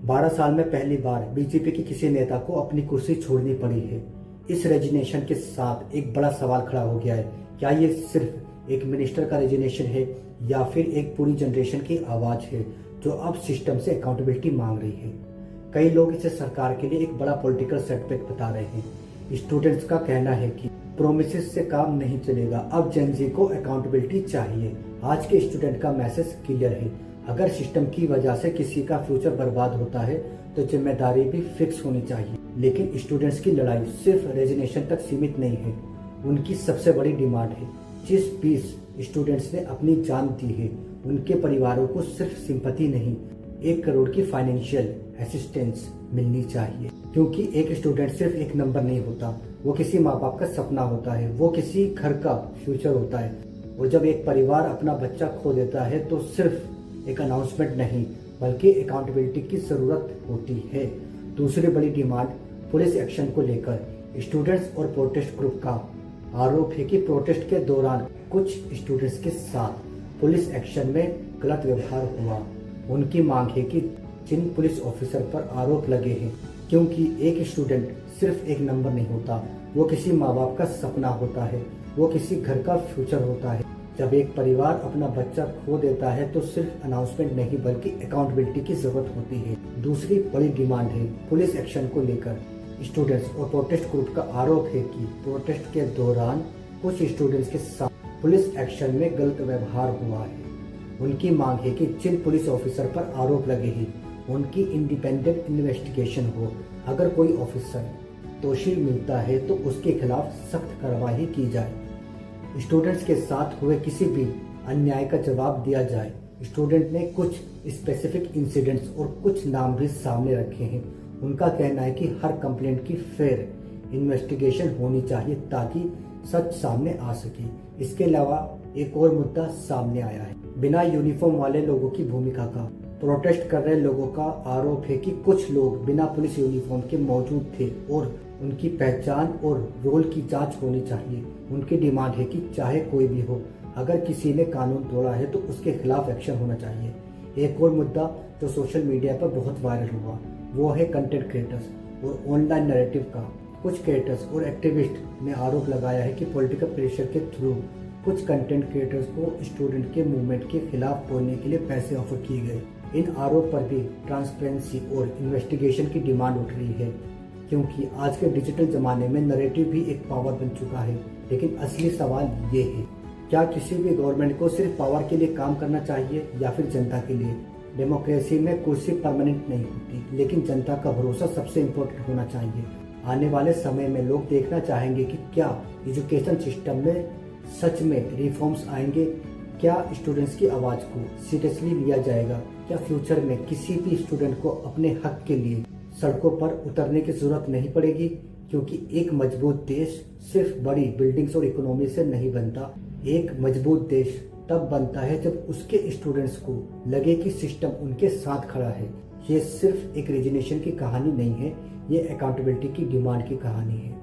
12 साल में पहली बार बीजेपी के किसी नेता को अपनी कुर्सी छोड़नी पड़ी है। इस रेजिग्नेशन के साथ एक बड़ा सवाल खड़ा हो गया है, क्या ये सिर्फ एक मिनिस्टर का रेजिग्नेशन है या फिर एक पूरी जनरेशन की आवाज है जो अब सिस्टम से अकाउंटेबिलिटी मांग रही है। कई लोग इसे सरकार के लिए एक बड़ा पॉलिटिकल सेटबैक बता रहे हैं। स्टूडेंट्स का कहना है कि प्रोमिसेस से काम नहीं चलेगा, अब जेन ज़ी को अकाउंटेबिलिटी चाहिए। आज के स्टूडेंट का मैसेज क्लियर है, अगर सिस्टम की वजह से किसी का फ्यूचर बर्बाद होता है तो जिम्मेदारी भी फिक्स होनी चाहिए। लेकिन स्टूडेंट्स की लड़ाई सिर्फ रेजिग्नेशन तक सीमित नहीं है। उनकी सबसे बड़ी डिमांड है, जिस 20 स्टूडेंट्स ने अपनी जान दी है उनके परिवारों को सिर्फ सिंपैथी नहीं, 1 करोड़ की फाइनेंशियल असिस्टेंस मिलनी चाहिए। क्योंकि एक स्टूडेंट सिर्फ एक नंबर नहीं होता, वो किसी माँ बाप का सपना होता है, वो किसी घर का फ्यूचर होता है। और जब एक परिवार अपना बच्चा खो देता है तो सिर्फ एक अनाउंसमेंट नहीं बल्कि अकाउंटेबिलिटी की जरूरत होती है। दूसरी बड़ी डिमांड पुलिस एक्शन को लेकर स्टूडेंट्स और प्रोटेस्ट ग्रुप का आरोप है कि प्रोटेस्ट के दौरान कुछ स्टूडेंट्स के साथ पुलिस एक्शन में गलत व्यवहार हुआ। उनकी मांग है कि जिन पुलिस ऑफिसर पर आरोप लगे हैं, क्योंकि एक स्टूडेंट सिर्फ एक नंबर नहीं होता, वो किसी माँ बाप का सपना होता है, वो किसी घर का फ्यूचर होता है। जब एक परिवार अपना बच्चा खो देता है तो सिर्फ अनाउंसमेंट नहीं बल्कि अकाउंटेबिलिटी की जरूरत होती है। दूसरी बड़ी डिमांड है पुलिस एक्शन को लेकर स्टूडेंट्स और प्रोटेस्ट ग्रुप का आरोप है कि प्रोटेस्ट के दौरान कुछ स्टूडेंट्स के साथ पुलिस एक्शन में गलत व्यवहार हुआ है। उनकी मांग है कि जिन पुलिस ऑफिसर पर आरोप लगे हैं उनकी इंडिपेंडेंट इन्वेस्टिगेशन हो। अगर कोई ऑफिसर दोषी मिलता है तो उसके खिलाफ सख्त कार्रवाई की जाए। स्टूडेंट्स के साथ हुए किसी भी अन्याय का जवाब दिया जाए। स्टूडेंट ने कुछ स्पेसिफिक इंसिडेंट्स और कुछ नाम भी सामने रखे हैं। उनका कहना है कि हर कंप्लेंट की फेयर इन्वेस्टिगेशन होनी चाहिए ताकि सच सामने आ सके। इसके अलावा एक और मुद्दा सामने आया है, बिना यूनिफॉर्म वाले लोगों की भूमिका का। प्रोटेस्ट कर रहे लोगों का आरोप है कि कुछ लोग बिना पुलिस यूनिफॉर्म के मौजूद थे और उनकी पहचान और रोल की जांच होनी चाहिए। उनकी डिमांड है कि चाहे कोई भी हो, अगर किसी ने कानून तोड़ा है तो उसके खिलाफ एक्शन होना चाहिए। एक और मुद्दा जो सोशल मीडिया पर बहुत वायरल हुआ वो है कंटेंट क्रिएटर्स और ऑनलाइन नैरेटिव का। कुछ क्रिएटर्स और एक्टिविस्ट ने आरोप लगाया है कि पॉलिटिकल प्रेशर के थ्रू कुछ कंटेंट क्रिएटर्स को स्टूडेंट के मूवमेंट के खिलाफ बोलने के लिए पैसे ऑफर किए गए। इन आरोप पर भी ट्रांसपेरेंसी और इन्वेस्टिगेशन की डिमांड उठ रही है, क्योंकि आज के डिजिटल जमाने में नैरेटिव भी एक पावर बन चुका है। लेकिन असली सवाल ये है, क्या किसी भी गवर्नमेंट को सिर्फ पावर के लिए काम करना चाहिए या फिर जनता के लिए? डेमोक्रेसी में कुर्सी परमानेंट नहीं होती, लेकिन जनता का भरोसा सबसे इम्पोर्टेंट होना चाहिए। आने वाले समय में लोग देखना चाहेंगे कि क्या एजुकेशन सिस्टम में सच में रिफॉर्म्स आएंगे, क्या स्टूडेंट्स की आवाज़ को सीरियसली लिया जाएगा, क्या फ्यूचर में किसी भी स्टूडेंट को अपने हक के लिए सड़कों पर उतरने की जरूरत नहीं पड़ेगी। क्योंकि एक मजबूत देश सिर्फ बड़ी बिल्डिंग्स और इकोनॉमी से नहीं बनता। एक मजबूत देश तब बनता है जब उसके स्टूडेंट्स को लगे कि सिस्टम उनके साथ खड़ा है। ये सिर्फ एक रेजिग्नेशन की कहानी नहीं है, ये अकाउंटेबिलिटी की डिमांड की कहानी है।